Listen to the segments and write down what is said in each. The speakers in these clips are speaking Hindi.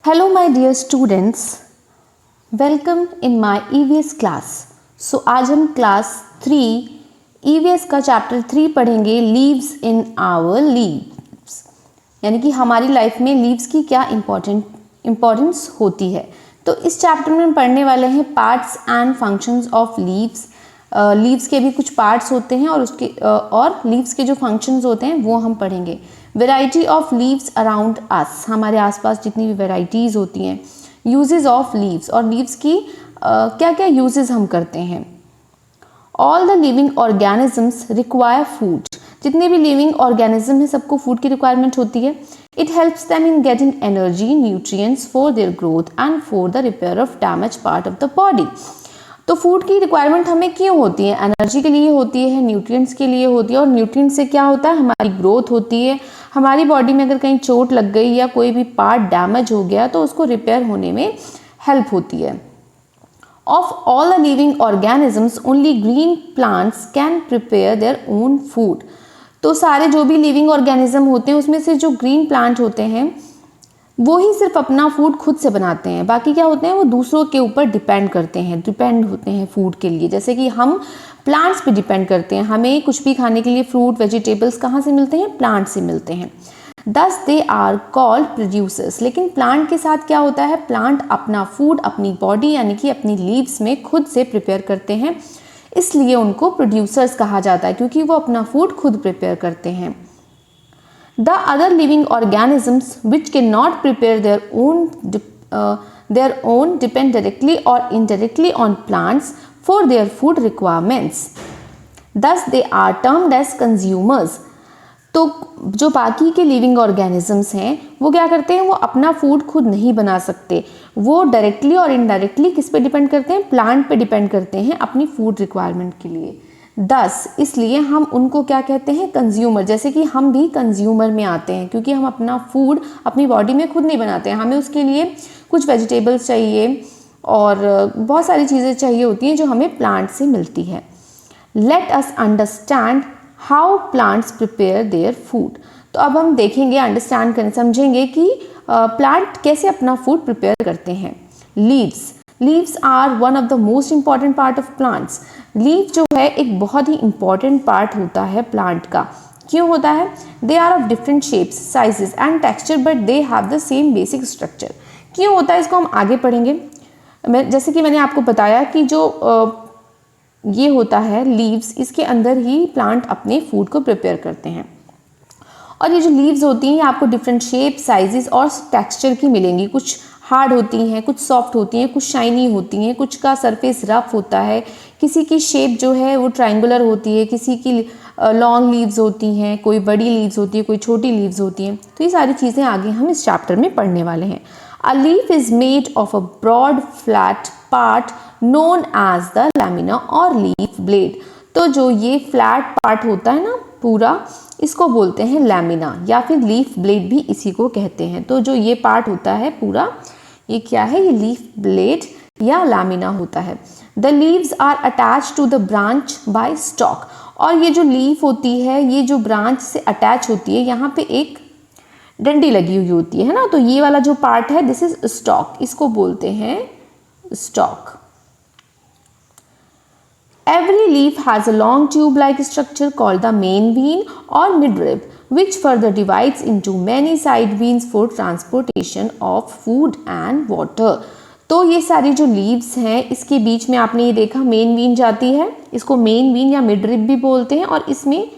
Hello my dear students, welcome in my EVS class. So आज हम क्लास 3 EVS का चैप्टर 3 पढ़ेंगे लीव्स इन आवर लीव्स, यानी कि हमारी लाइफ में लीव्स की क्या इम्पोर्टेंस होती है। तो इस चैप्टर में हम पढ़ने वाले हैं parts and functions of leaves. Leaves के भी कुछ पार्ट्स होते हैं और लीव्स के जो फंक्शंस होते हैं वो हम पढ़ेंगे। Variety of leaves around us, हमारे आसपास जितनी भी वेराइटीज़ होती हैं। यूजेस ऑफ लीव्स, और लीव्स की क्या क्या यूजेस हम करते हैं। All the living organisms require food, जितने भी लिविंग ऑर्गेनिज्म है सबको फूड की रिक्वायरमेंट होती है। It helps them in getting energy, nutrients for their growth and for the repair of damage part of the body. तो फूड की रिक्वायरमेंट हमें क्यों होती है? एनर्जी के लिए होती है, न्यूट्रिएंट्स के लिए होती है, और न्यूट्रिएंट्स से क्या होता है, हमारी ग्रोथ होती है। हमारी बॉडी में अगर कहीं चोट लग गई या कोई भी पार्ट डैमेज हो गया तो उसको रिपेयर होने में हेल्प होती है। Of all the living organisms only green plants can prepare their own food. तो सारे जो भी लिविंग ऑर्गेनिज्म होते हैं उसमें से जो ग्रीन प्लांट होते हैं वो ही सिर्फ अपना फूड खुद से बनाते हैं। बाकी क्या होते हैं, वो दूसरों के ऊपर डिपेंड होते हैं फूड के लिए। जैसे कि हम प्लांट्स पे डिपेंड करते हैं, हमें कुछ भी खाने के लिए फ्रूट वेजिटेबल्स कहाँ से मिलते हैं, प्लांट से मिलते हैं। दस दे आर कॉल्ड प्रोड्यूसर्स। लेकिन प्लांट के साथ क्या होता है, प्लांट अपना फूड अपनी बॉडी यानी कि अपनी लीव्स में खुद से प्रिपेयर करते हैं, इसलिए उनको प्रोड्यूसर्स कहा जाता है, क्योंकि वो अपना फूड खुद प्रिपेयर करते हैं। The other living organisms which cannot prepare their own depend directly or indirectly on plants for their food requirements. Thus they are termed as consumers. तो जो बाकी के लिविंग ऑर्गेनिजम्स हैं वो क्या करते हैं, वो अपना फूड खुद नहीं बना सकते। वो डायरेक्टली और इनडायरेक्टली किस पे डिपेंड करते हैं, प्लांट पे डिपेंड करते हैं अपनी फूड रिक्वायरमेंट के लिए। इसलिए हम उनको क्या कहते हैं, कंज्यूमर। जैसे कि हम भी कंज्यूमर में आते हैं, क्योंकि हम अपना फूड अपनी बॉडी में खुद नहीं बनाते हैं, हमें उसके लिए कुछ वेजिटेबल्स चाहिए और बहुत सारी चीज़ें चाहिए होती हैं जो हमें प्लांट से मिलती है। Let us understand how plants prepare their food. तो अब हम देखेंगे, अंडरस्टैंड करें, समझेंगे कि प्लांट कैसे अपना फूड प्रिपेयर करते हैं। Leaves are one of the most important part of plants. Leave जो है एक बहुत ही इंपॉर्टेंट पार्ट होता है प्लांट का। क्यों होता है? They are of different shapes, sizes and texture but they have the same basic structure. क्यों होता है इसको हम आगे पढ़ेंगे। जैसे कि मैंने आपको बताया कि जो ये होता है लीव्स, इसके अंदर ही प्लांट अपने फूड को प्रिपेयर करते हैं। और ये जो लीव्स होती हैं ये आपको डिफरेंट शेप, साइजेस और टेक्सचर की मिलेंगी। कुछ हार्ड होती हैं, कुछ सॉफ्ट होती हैं, कुछ शाइनी होती हैं, कुछ का सरफेस रफ होता है, किसी की शेप जो है वो ट्रायंगुलर होती है, किसी की लॉन्ग लीव्स होती हैं, कोई बड़ी लीव्स होती है, कोई छोटी लीव्स होती हैं। तो ये सारी चीज़ें आगे हम इस चैप्टर में पढ़ने वाले हैं। A leaf is made of a broad flat part known as the lamina और लीफ ब्लेड। तो जो ये फ्लैट पार्ट होता है ना पूरा, इसको बोलते हैं लैमिना, या फिर लीफ ब्लेड भी इसी को कहते हैं। तो जो ये पार्ट होता है पूरा, ये क्या है, ये लीफ ब्लेड या लैमिना होता है। The leaves are attach to the branch by stalk. और ये जो लीफ होती है ये जो ब्रांच से अटैच होती है, यहाँ पे एक डंडी लगी हुई होती है ना, तो ये वाला जो पार्ट है दिस इज स्टॉक, इसको बोलते हैं stock. Every leaf has a long tube-like structure called the main vein or midrib, which further divides into many side veins for transportation of food and water. तो ये सारी जो लीव्स हैं इसके बीच में आपने ये देखा मेन वीन जाती है, इसको मेन वीन या मिडरिब भी बोलते हैं, और इसमें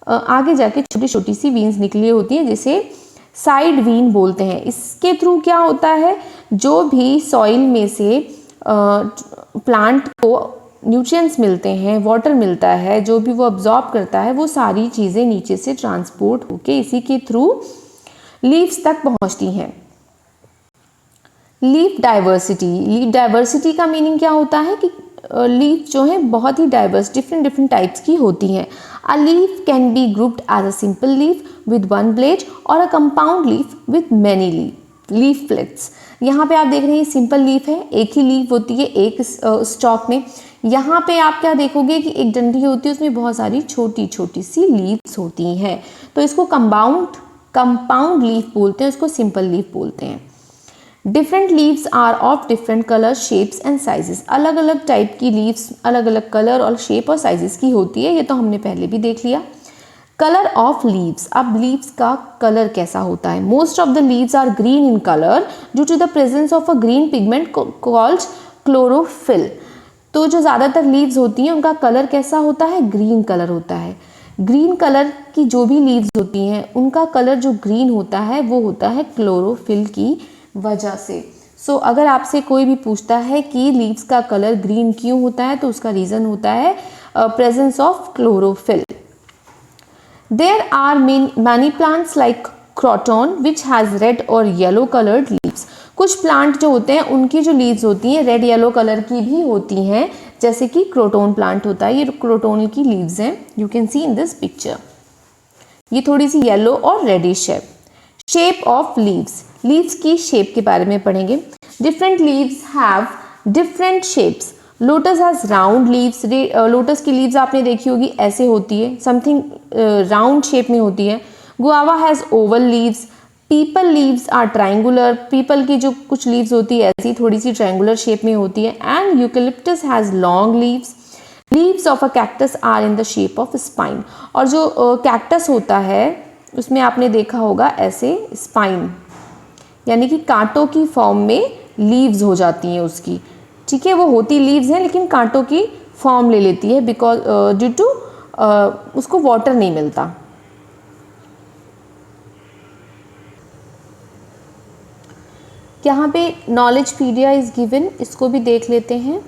आगे जाके छोटी छोटी सी वीन्स निकली होती हैं जिसे साइड वीन बोलते हैं। इसके थ्रू क्या होता है, जो भी सॉइल में से प्लांट को न्यूट्रिएंट्स मिलते हैं, वाटर मिलता है, जो भी वो अब्जॉर्ब करता है, वो सारी चीज़ें नीचे से ट्रांसपोर्ट होके इसी के थ्रू लीव्स तक पहुंचती हैं। लीफ डाइवर्सिटी का मीनिंग क्या होता है कि लीफ जो है बहुत ही डाइवर्स, डिफरेंट टाइप्स की होती हैं। A leaf can be grouped as a simple leaf with one blade और a compound leaf with many leaf plates. यहाँ पे आप देख रहे हैं सिंपल लीफ है, एक ही लीफ होती है एक स्टॉक में। यहाँ पे आप क्या देखोगे कि एक डंडी होती है, उसमें बहुत सारी छोटी छोटी सी लीव्स होती हैं, तो इसको कंपाउंड लीफ बोलते हैं, उसको सिंपल लीफ बोलते हैं। Different leaves are of different colour shapes and sizes, अलग अलग टाइप की लीव्स अलग अलग कलर और शेप और साइजेस की होती है, ये तो हमने पहले भी देख लिया। कलर ऑफ लीव्स, अब लीव्स का कलर कैसा होता है। Most of the leaves are green in colour due to the presence of a green pigment called chlorophyll. तो जो ज़्यादातर लीव्स होती हैं उनका कलर कैसा होता है, ग्रीन कलर होता है। ग्रीन कलर की जो भी लीव्स होती हैं उनका कलर जो ग्रीन होता है वो होता है क्लोरोफिल की वजह से। सो अगर आपसे कोई भी पूछता है कि लीव्स का कलर ग्रीन क्यों होता है तो उसका रीज़न होता है presence of chlorophyll. There are many plants like croton which has red or yellow colored leaves. कुछ प्लांट जो होते हैं उनकी जो लीव्स होती हैं रेड येलो कलर की भी होती हैं, जैसे कि क्रोटोन प्लांट होता है, ये क्रोटोन की लीव्स हैं, you can see in this picture. ये थोड़ी सी येलो और रेडिश है। शेप ऑफ लीव्स, लीव्स की शेप के बारे में पढ़ेंगे। Different leaves have different shapes. Lotus has round leaves, lotus की लीव्स आपने देखी होगी ऐसे होती है, समथिंग राउंड शेप में होती है। Guava has oval leaves. Peepal leaves are triangular, पीपल की जो कुछ लीव्स होती है ऐसी थोड़ी सी ट्रायंगुलर शेप में होती है। And eucalyptus has long leaves. Leaves of a cactus are in the shape of spine, और जो कैक्टस होता है उसमें आपने देखा होगा ऐसे स्पाइन, यानी कि कांटों की फॉर्म में लीव्स हो जाती हैं उसकी, ठीक है। वो होती लीव्स हैं लेकिन कांटों की फॉर्म ले लेती है बिकॉज ड्यू टू उसको वाटर नहीं मिलता। यहाँ पे नॉलेज पीडिया इज गिवन, इसको भी देख लेते हैं।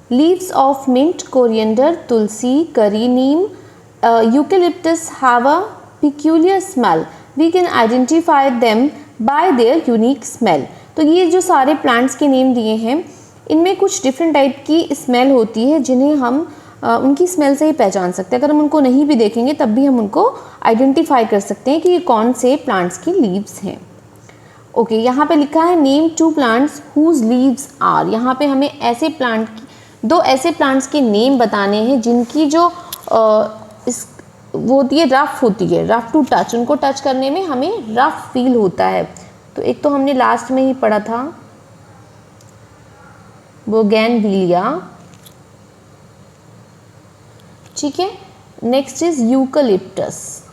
Leaves of mint, coriander, tulsi, curry, neem, eucalyptus have a peculiar smell. We can identify them by their unique smell. तो ये जो सारे प्लांट्स के नेम दिए हैं इनमें कुछ डिफरेंट टाइप की स्मेल होती है जिन्हें हम उनकी स्मेल से ही पहचान सकते हैं। अगर हम उनको नहीं भी देखेंगे तब भी हम उनको आइडेंटिफाई कर सकते हैं कि ये कौन से प्लांट्स की लीव्स हैं। ओके, यहाँ पे लिखा है name 2 plants whose leaves are. यहाँ पे हमें ऐसे प्लांट की 2 ऐसे प्लांट्स के नेम बताने हैं जिनकी जो वो होती है रफ होती है, रफ टू टच, उनको टच करने में हमें रफ फील होता है। तो एक तो हमने लास्ट में ही पढ़ा था बोगेनविलिया, ठीक है। Next is eucalyptus.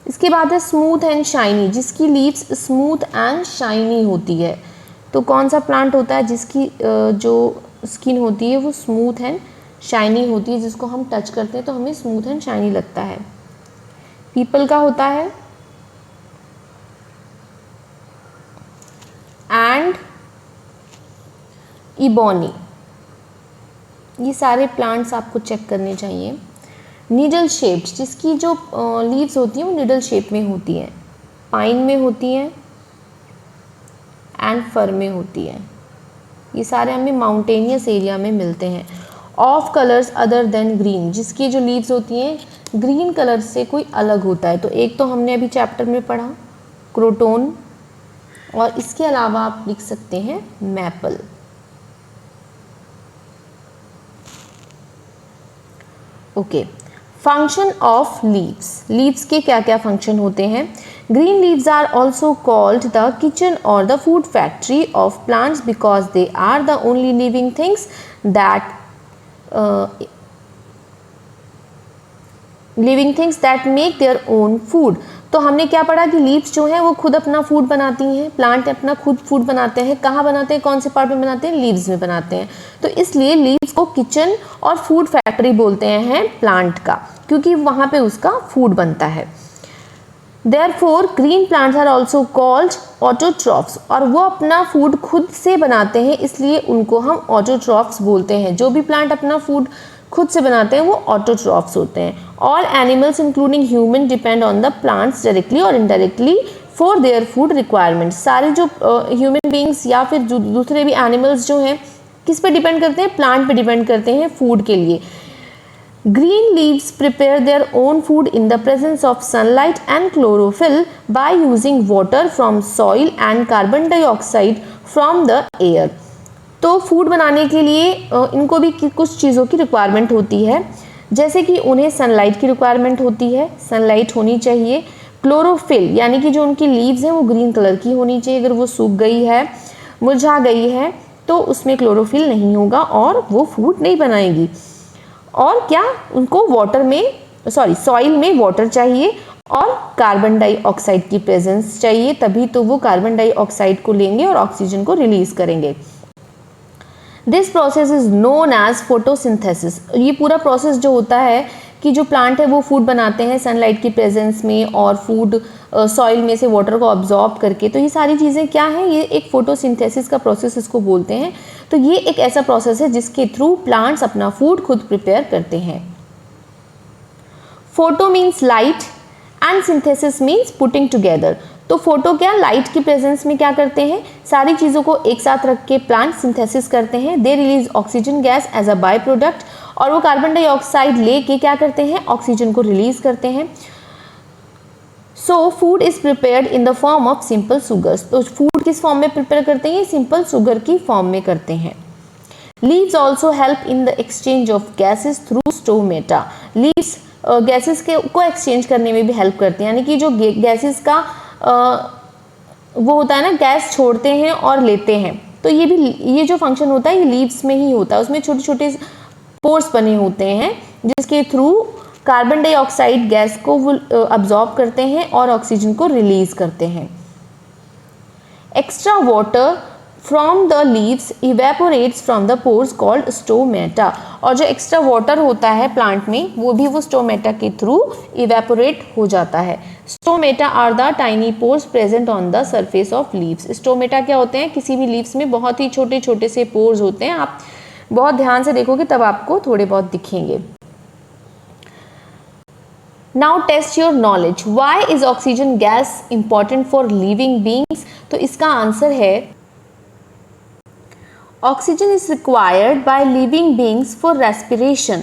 इसके बाद है स्मूथ एंड शाइनी, जिसकी लीव्स स्मूथ एंड शाइनी होती है। तो कौन सा प्लांट होता है जिसकी जो स्किन होती है वो स्मूथ एंड शाइनी होती है, जिसको हम टच करते हैं तो हमें स्मूथ एंड शाइनी लगता है। पीपल का होता है एंड इबोनी। ये सारे प्लांट्स आपको चेक करने चाहिए। नीडल शेप्ड, जिसकी जो लीव्स होती हैं वो नीडल शेप में होती हैं, पाइन में होती हैं एंड फर में होती है। ये सारे हमें माउंटेनियस एरिया में मिलते हैं। Of colours other than green, जिसकी जो लीव्स होती हैं ग्रीन कलर से कोई अलग होता है। तो एक तो हमने अभी चैप्टर में पढ़ा क्रोटोन, और इसके अलावा आप लिख सकते हैं maple. Okay, function of leaves, leaves के क्या क्या फंक्शन होते हैं। Green leaves are also called the kitchen और the food factory of plants because they are the only living things that make their own food. तो हमने क्या पढ़ा कि लीव्स जो हैं वो खुद अपना फूड बनाती हैं, प्लांट अपना खुद फूड बनाते हैं। कहाँ बनाते हैं, कौन से पार्ट में बनाते हैं, लीव्स में बनाते हैं। तो इसलिए लीव्स को किचन और फूड फैक्ट्री बोलते हैं प्लांट का, क्योंकि वहाँ पे उसका फूड बनता है। Therefore, green plants are also called autotrophs, और वो अपना फूड खुद से बनाते हैं इसलिए उनको हम autotrophs बोलते हैं। जो भी प्लांट अपना फूड खुद से बनाते हैं वो ऑटोट्रॉफ्स होते हैं। All animals including human depend on the plants directly और indirectly for their food requirements. सारे जो ह्यूमन बींग्स या फिर दूसरे भी एनिमल्स जो हैं किस पे डिपेंड करते हैं, प्लांट पे डिपेंड करते हैं फूड के लिए। Green leaves prepare their own food in the presence of sunlight and chlorophyll by using water from soil and carbon dioxide from the air. तो फूड बनाने के लिए इनको भी कुछ चीज़ों की रिक्वायरमेंट होती है, जैसे कि उन्हें सनलाइट की रिक्वायरमेंट होती है, सनलाइट होनी चाहिए। क्लोरोफिल यानी कि जो उनकी लीव्स हैं वो ग्रीन कलर की होनी चाहिए, अगर वो सूख गई है, मुरझा गई है तो उसमें क्लोरोफिल नहीं होगा और वो फूड नहीं बनाएगी। और क्या, उनको वाटर में सॉइल में वाटर चाहिए और कार्बन डाइऑक्साइड की प्रेजेंस चाहिए, तभी तो वो कार्बन डाइऑक्साइड को लेंगे और ऑक्सीजन को रिलीज करेंगे। This process is known as photosynthesis. ये पूरा प्रोसेस जो होता है कि जो प्लांट है वो फूड बनाते हैं सनलाइट की प्रेजेंस में और फूड सॉइल में से वाटर को अब्जॉर्ब करके, तो ये सारी चीज़ें क्या हैं, ये एक फोटोसिंथेसिस का प्रोसेस इसको बोलते हैं। तो ये एक ऐसा प्रोसेस है जिसके थ्रू प्लांट्स अपना फूड खुद प्रिपेयर करते हैं। Photo means light and synthesis means putting together. तो फोटो क्या, लाइट की प्रेजेंस में क्या करते हैं, सारी चीज़ों को एक साथ रख के प्लांट सिंथेसिस करते हैं। They release oxygen gas as a by product, और वो कार्बन डाइऑक्साइड लेके क्या करते हैं, ऑक्सीजन को रिलीज करते हैं। So food is prepared in the form of simple sugars. तो फूड किस फॉर्म में प्रिपेयर करते हैं, ये सिंपल सुगर की फॉर्म में करते हैं। Leaves also help in the exchange of gases through stomata. Leaves gases को एक्सचेंज करने में भी हेल्प करते हैं, यानी कि जो गैसेस का वो होता है ना, गैस छोड़ते हैं और लेते हैं, तो ये जो फंक्शन होता है ये लीव्स में ही होता है। उसमें छोटे छोटे पोर्स बने होते हैं जिसके थ्रू कार्बन डाइऑक्साइड गैस को वो अब्जॉर्ब करते हैं और ऑक्सीजन को रिलीज करते हैं। Extra water from the leaves evaporates from the pores called stomata. और जो एक्स्ट्रा वाटर होता है प्लांट में वो भी वो स्टोमेटा के थ्रू इवेपोरेट हो जाता है। Stomata are the tiny pores present on the surface of leaves. Stomata क्या होते हैं, किसी भी लीव्स में बहुत ही छोटे छोटे से पोर्स होते हैं, आप बहुत ध्यान से देखोगे तब आपको थोड़े बहुत दिखेंगे। Now test your knowledge. Why is oxygen gas important for living beings? तो इसका आंसर है oxygen is required by living beings for respiration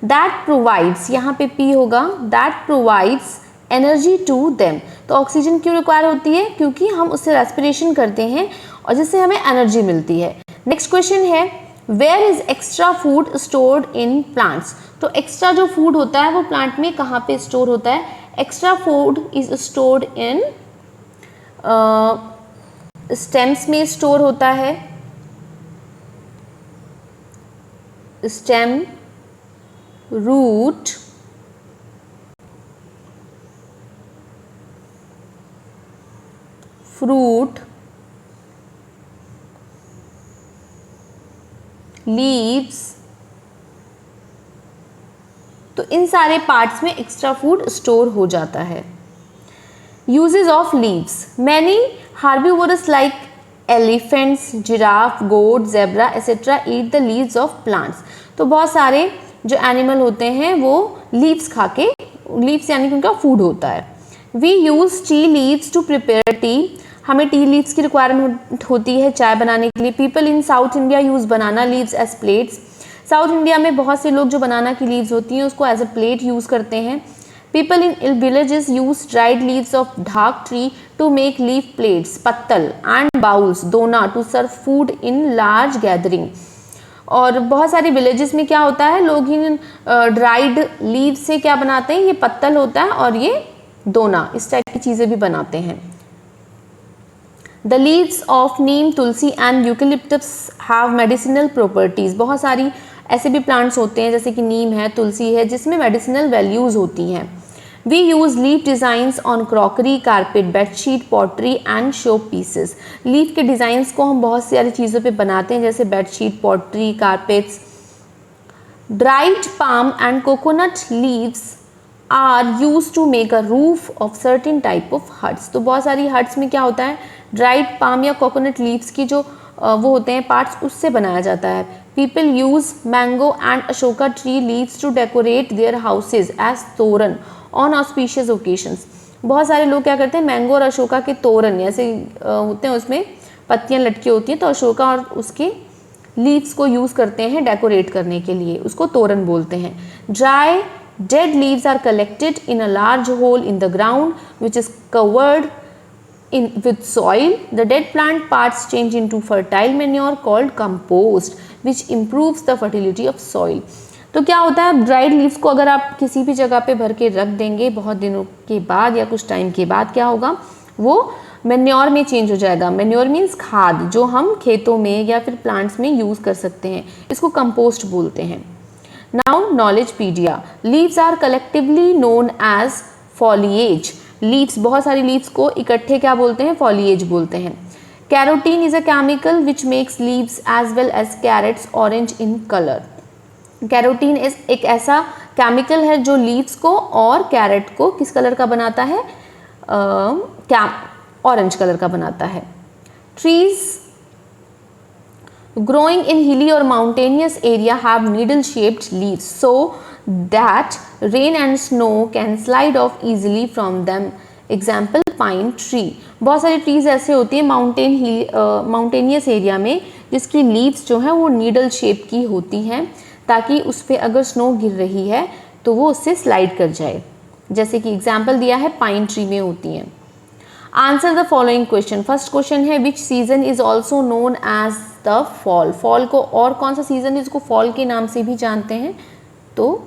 that provides, यहाँ पे पी होगा, that provides energy to them. तो ऑक्सीजन क्यों रिक्वायर होती है, क्योंकि हम उससे रेस्पिरेशन करते हैं और जिससे हमें एनर्जी मिलती है। नेक्स्ट क्वेश्चन है where is extra food stored in plants? तो एक्स्ट्रा जो फूड होता है वो प्लांट में कहाँ पे स्टोर होता है? Extra food is stored in stems में स्टोर होता है, स्टेम, रूट, फ्रूट, लीव्स, तो इन सारे पार्ट्स में एक्स्ट्रा फूड स्टोर हो जाता है। Uses of leaves, many herbivorous like elephants, giraffe, goat, zebra etcetera eat the leaves of plants. तो बहुत सारे जो एनिमल होते हैं वो लीव्स खा के, लीव्स यानी कि उनका फूड होता है। We use tea leaves to prepare tea, हमें टी लीव्स की रिक्वायरमेंट होती है चाय बनाने के लिए। People in south India use banana leaves as plates. South India में बहुत से लोग जो बनाना की लीव्स होती हैं उसको एज अ प्लेट यूज करते हैं। People in villages use dried leaves of dhak tree to make leaf plates, pattal, and bowls, dona to serve food in large gathering. और बहुत सारे विलेजेस में क्या होता है, लोग इन ड्राइड लीव से क्या बनाते हैं, ये पत्तल होता है और ये दोना, इस टाइप की चीज़ें भी बनाते हैं। The leaves of Neem, Tulsi and eucalyptus have medicinal properties. बहुत सारी ऐसे भी प्लांट्स होते हैं जैसे कि नीम है, तुलसी है, जिसमें मेडिसिनल वैल्यूज होती हैं। We use leaf designs on crockery, carpet, bedsheet, pottery and show pieces. Leaf के डिज़ाइंस को हम बहुत सारी चीज़ों पे बनाते हैं जैसे bedsheet, pottery, carpets. Dried palm and coconut leaves are use to make a roof of certain type of huts. तो बहुत सारी हट्स में क्या होता है, ड्राइड पाम या कोकोनट लीव्स की जो वो होते हैं पार्ट्स, उससे बनाया जाता है। People use mango and ashoka tree leaves to decorate their houses as toran on auspicious occasions. बहुत सारे लोग क्या करते हैं, मैंगो और अशोका के तोरण ऐसे होते हैं, उसमें पत्तियां लटकी होती हैं, तो अशोका और उसके लीव्स को यूज़ करते हैं डेकोरेट करने के लिए, उसको तोरण बोलते हैं। Dry dead leaves are collected in a large hole in the ground which is covered with soil. The dead plant parts change into fertile manure called compost which improves the fertility of soil. तो क्या होता है, ड्राइड लीव्स को अगर आप किसी भी जगह पे भर के रख देंगे बहुत दिनों के बाद या कुछ टाइम के बाद, क्या होगा, वो मैन्योर में चेंज हो जाएगा। मैन्योर मीन्स खाद, जो हम खेतों में या फिर प्लांट्स में यूज़ कर सकते हैं, इसको कंपोस्ट बोलते हैं। Now knowledgepedia, leaves are collectively known as foliage. Leaves, बहुत सारी लीव्स को इकट्ठे क्या बोलते हैं, फॉलिएज बोलते हैं। Carotene is a chemical which makes leaves as well as carrots orange in colour. Carotene एक ऐसा केमिकल है जो लीव्स को और कैरेट को किस कलर का बनाता है, ऑरेंज कलर का बनाता है। Trees growing in hilly or mountainous area have needle shaped leaves so that rain and snow can slide off easily from them. Example pine tree. बहुत सारी ट्रीज ऐसे होती हैं माउंटेनियस एरिया में जिसकी लीव्स जो है वो नीडल शेप की होती हैं, ताकि उस पर अगर स्नो गिर रही है तो वो उससे स्लाइड कर जाए, जैसे कि एग्जाम्पल दिया है पाइन ट्री में होती हैं। Answer the following question. First question है which season is also known as the fall. Fall को और कौन सा सीजन है जिसको फॉल के नाम से भी जानते हैं, तो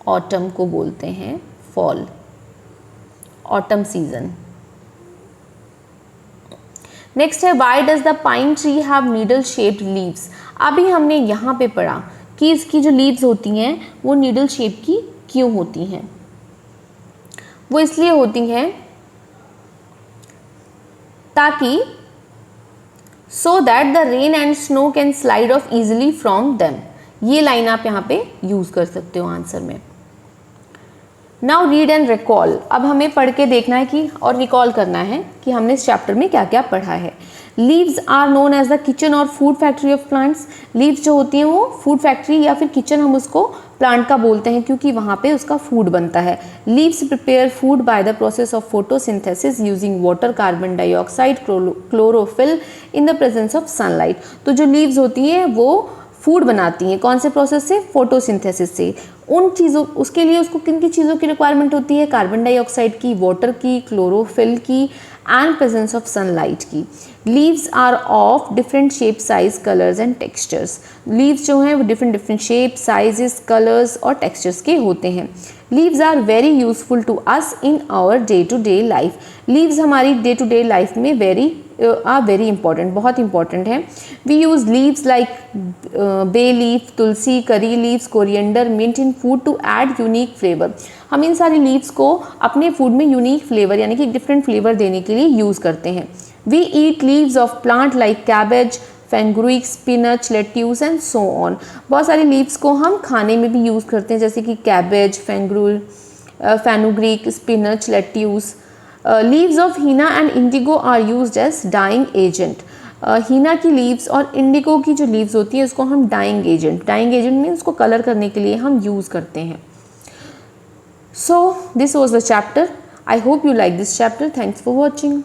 ऑटम को बोलते हैं फॉल, ऑटम सीजन। नेक्स्ट है why does the pine tree have needle shaped leaves. अभी हमने यहाँ पे पढ़ा कि इसकी जो लीव्स होती हैं वो नीडल शेप की क्यों होती हैं। वो इसलिए होती हैं ताकि so that the rain and snow can slide off easily from them। ये लाइन आप यहाँ पे यूज कर सकते हो आंसर में। Now read and recall. अब हमें पढ़ के देखना है कि और रिकॉल करना है कि हमने इस चैप्टर में क्या क्या पढ़ा है। Leaves are known as the kitchen और food factory of plants. Leaves जो होती हैं वो फूड फैक्ट्री या फिर किचन हम उसको प्लांट का बोलते हैं, क्योंकि वहाँ पे उसका फूड बनता है। Leaves prepare food by the process of photosynthesis using water, carbon dioxide, chlorophyll in the presence of sunlight. तो जो लीव्स होती हैं वो फूड बनाती हैं, कौन से प्रोसेस से, फोटोसिंथेसिस से। उन चीज़ों, उसके लिए उसको किन किन चीज़ों की रिक्वायरमेंट होती है, कार्बन डाइऑक्साइड की, वाटर की, क्लोरोफिल की एंड प्रेजेंस ऑफ सनलाइट की। Leaves are of different shape, size, colours and textures. Leaves जो हैं वो डिफरेंट शेप, साइजेस, कलर्स और टेक्सचर्स के होते हैं। Leaves are very useful to us in our day to day life. Leaves हमारी डे टू डे लाइफ में वेरी इंपॉर्टेंट, बहुत इंपॉर्टेंट है। We use leaves like bay leaf, tulsi, curry leaves, coriander, mint in food to add unique flavour. हम इन सारी लीव्स को अपने फूड में यूनिक फ्लेवर यानी कि डिफरेंट फ्लेवर देने के लिए यूज़ करते हैं। We eat leaves of plant like cabbage, fenugreek, spinach, lettuce and so on. बहुत सारी लीव्स को हम खाने में भी यूज़ करते हैं, जैसे कि cabbage, fenugreek, spinach, lettuce. Leaves of henna and indigo are used as dyeing agent. Henna की लीव्स और इंडिगो की जो लीव्स होती है उसको हम डाइंग एजेंट में उसको कलर करने के लिए हम यूज़ करते हैं। So this was the chapter. I hope you like this chapter. Thanks for watching.